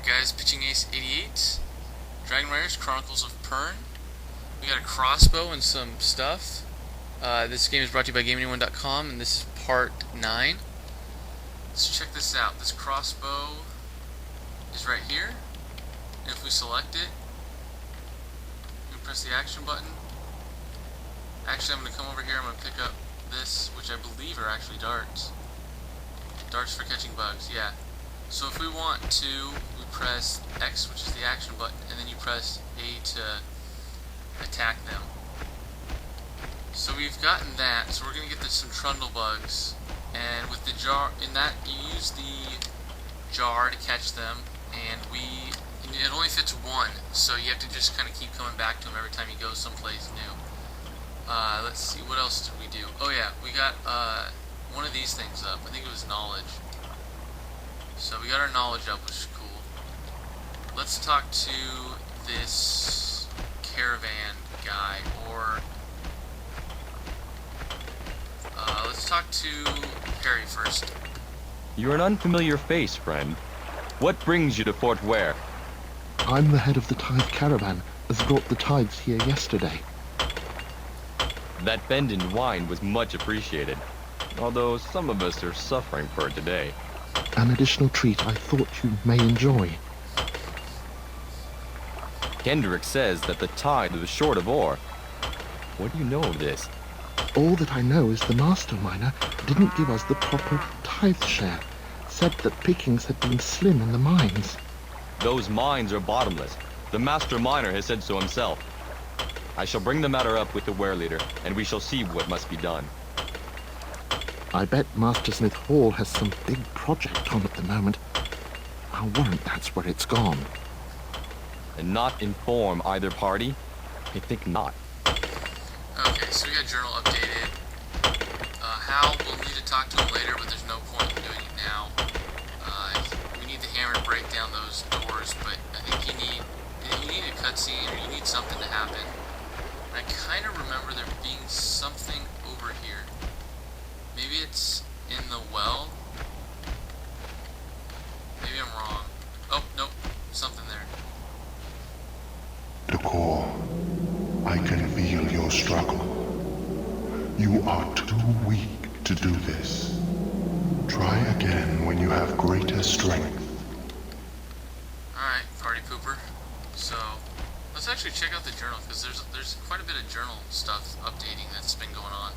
Alright guys, Pitching Ace 88, Dragonriders Chronicles of Pern. We got a crossbow and some stuff. This game is brought to you by GameAnyone.com, and this is part 9. Let's check this out. This crossbow is right here. And if we select it, we press the action button. Actually, I'm going to come over here, I'm going to pick up this, which I believe are actually darts. Darts for catching bugs, yeah. So if we want to, we press X, which is the action button, and then you press A to attack them. So we've gotten that, so we're going to get some trundle bugs, and with the jar, in that you use the jar to catch them, and it only fits one, so you have to just kind of keep coming back to them every time you go someplace new. Let's see, what else did we do? Oh yeah, we got one of these things up. I think it was knowledge. So we got our knowledge up, which is cool. Let's talk to this caravan guy, or let's talk to Harry first. You're an unfamiliar face, friend. What brings you to Fort Ware? I'm the head of the tithe caravan, as brought the tithes here yesterday. That bend in wine was much appreciated, although some of us are suffering for it today. An additional treat I thought you may enjoy. Kendrick says that the tide was short of ore. What do you know of this? All that I know is the master miner didn't give us the proper tithe share. Said that pickings had been slim in the mines. Those mines are bottomless. The master miner has said so himself. I shall bring the matter up with the Ware leader, and we shall see what must be done. I bet Master Smith Hall has some big project on at the moment. I'll warrant that's where it's gone. And not inform either party? I think not. Okay, so we got journal updated. Hal, we'll need to talk to him later, but there's no point in doing it now. We need the hammer to break down those doors, but I think you need a cutscene, or you need something to happen. And I kind of remember there being something over here. Maybe it's in the well? Maybe I'm wrong. Oh, nope. Something there. Decor, I can feel your struggle. You are too weak to do this. Try again when you have greater strength. Alright, party pooper. So, let's actually check out the journal, because there's quite a bit of journal stuff updating that's been going on.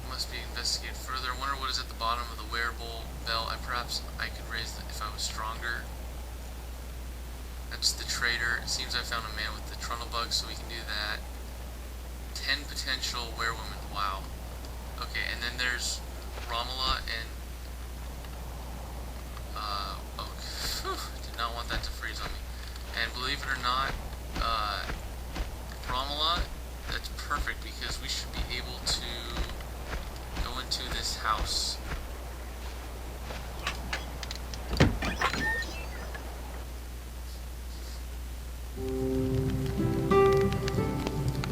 Must be investigated further. I wonder what is at the bottom of the wearable bell. Perhaps I could raise it if I was stronger. That's the trader. It seems I found a man with the trundle bug, so we can do that. 10 potential weyrwomen. Wow. Okay, and then there's Ramalla and did not want that to freeze on me. And believe it or not, Ramalla, that's perfect, because we should be able to go into this house.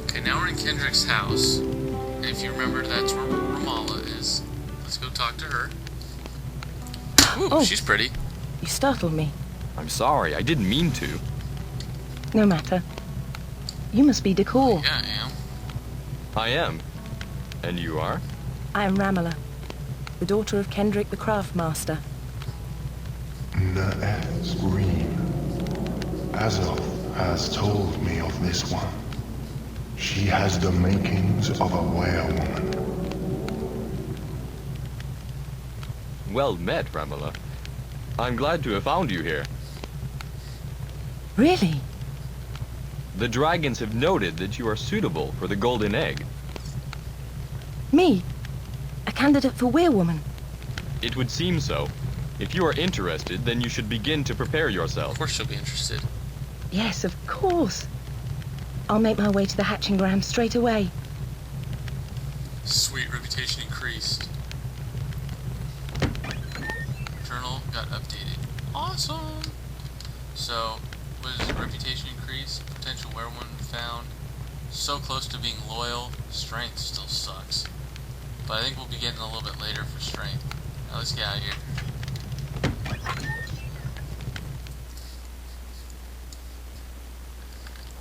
Okay, now we're in Kendrick's house. And if you remember, that's where Ramalla is. Let's go talk to her. Ooh, Oh. she's pretty. You startled me. I'm sorry, I didn't mean to. No matter. You must be Decor. Yeah, I am. I am. And you are? I am Ramalla, the daughter of Kendrick the Craftmaster. Naeth's Green. Azoth has told me of this one. She has the makings of a weyrwoman. Well met, Ramalla. I'm glad to have found you here. Really? The dragons have noted that you are suitable for the golden egg. Me? A candidate for Weyrwoman? It would seem so. If you are interested, then you should begin to prepare yourself. Of course she'll be interested. Yes, of course. I'll make my way to the hatching ground straight away. Sweet, reputation increased. Journal got updated. Awesome! So, what is it? Reputation increased, potential weyrwoman found, so close to being loyal, strength still sucks. But I think we'll be getting a little bit later for strength. Now let's get out of here.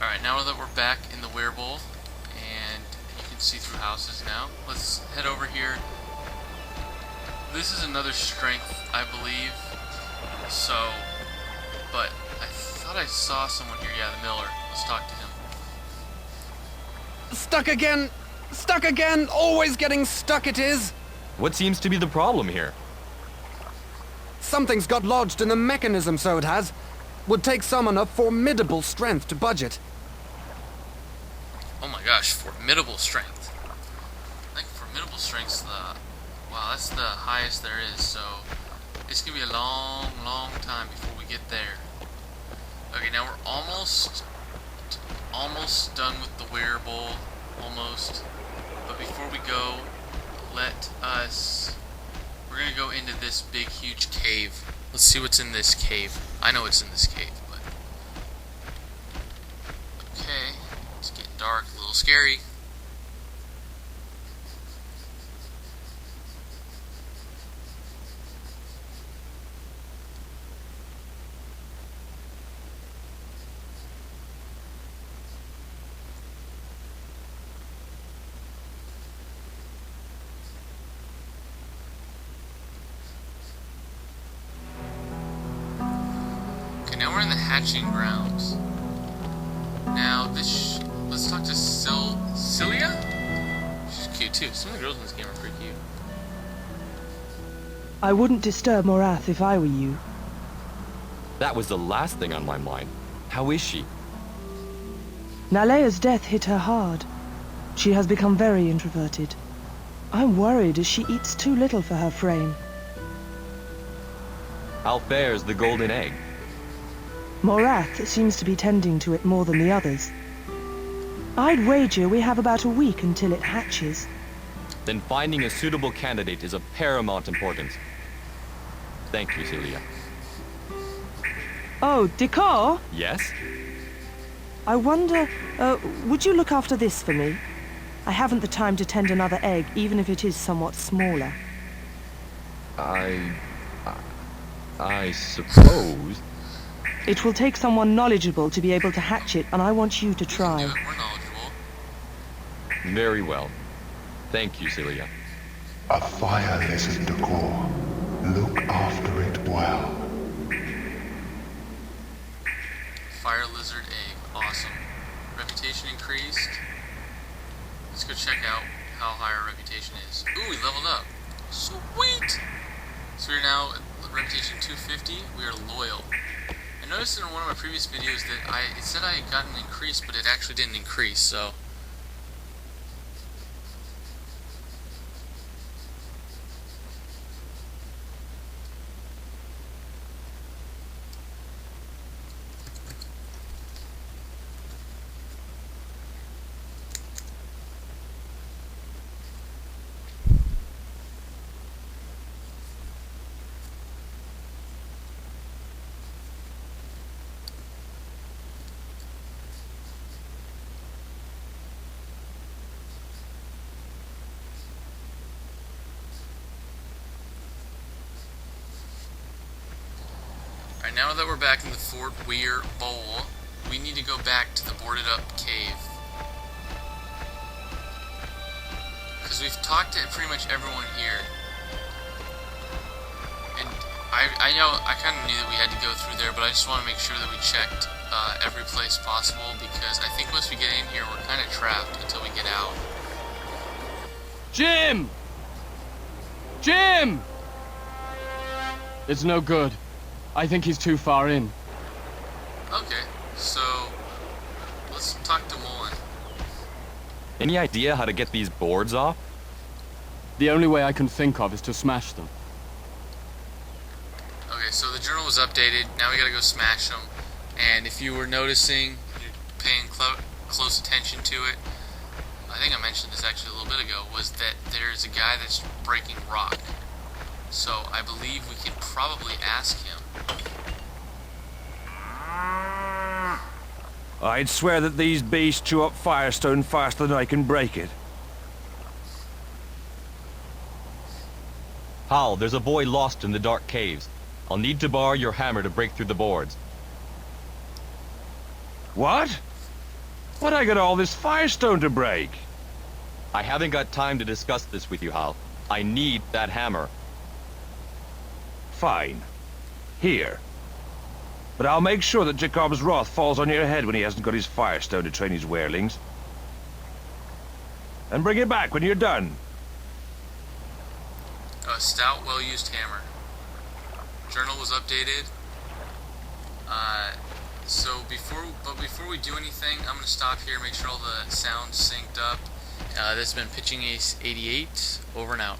Alright, now that we're back in the Weyrwomen, and you can see through houses now, let's head over here. This is another strength, I believe. So, but I thought I saw someone here. Yeah, the miller. Let's talk to him. Stuck again! Stuck again! Always getting stuck it is! What seems to be the problem here? Something's got lodged in the mechanism, so it has. Would take someone of formidable strength to budge it. Oh my gosh, formidable strength. I think formidable strength's the... Wow, that's the highest there is, so... It's gonna be a long, long time before we get there. Okay, now we're almost done with the Weyrwomen. Almost. But before we go, we're gonna go into this big, huge cave. Let's see what's in this cave. I know what's in this cave, but... Okay, it's getting dark, a little scary. Now we're in the hatching grounds. Now let's talk to Cilia? She's cute too. Some of the girls in this game are pretty cute. I wouldn't disturb Morath if I were you. That was the last thing on my mind. How is she? Nalea's death hit her hard. She has become very introverted. I'm worried as she eats too little for her frame. How fares the golden egg? Morath seems to be tending to it more than the others. I'd wager we have about a week until it hatches. Then finding a suitable candidate is of paramount importance. Thank you, Cilia. Oh, Decor? Yes? I wonder, would you look after this for me? I haven't the time to tend another egg, even if it is somewhat smaller. I suppose... It will take someone knowledgeable to be able to hatch it, and I want you to We can try. do it. We're knowledgeable. Very well. Thank you, Cilia. A fire lizard decor. Look after it well. Fire lizard egg. Awesome. Reputation increased. Let's go check out how high our reputation is. Ooh, we leveled up. Sweet! So we're now at reputation 250. We are loyal. I noticed in one of my previous videos that it said I had gotten an increase, but it actually didn't increase, so... Alright, now that we're back in the Fort Weyrwomen, we need to go back to the boarded up cave. Because we've talked to pretty much everyone here. And I know, I kind of knew that we had to go through there, but I just want to make sure that we checked every place possible, because I think once we get in here, we're kind of trapped until we get out. Jim! Jim! It's no good. I think he's too far in. Okay, so let's talk to Mullen. Any idea how to get these boards off? The only way I can think of is to smash them. Okay, so the journal was updated. Now we gotta go smash them. And if you were noticing, you're paying close attention to it, I think I mentioned this actually a little bit ago, was that there's a guy that's breaking rock. So I believe we can probably ask him. I'd swear that these beasts chew up firestone faster than I can break it. Hal, there's a boy lost in the dark caves. I'll need to borrow your hammer to break through the boards. What? What I got all this firestone to break? I haven't got time to discuss this with you, Hal. I need that hammer. Fine. Here. But I'll make sure that Jacob's wrath falls on your head when he hasn't got his firestone to train his werelings. And bring it back when you're done. A stout, well-used hammer. Journal was updated. Before we do anything, I'm gonna stop here, make sure all the sound's synced up. This has been Pitching Ace 88. Over and out.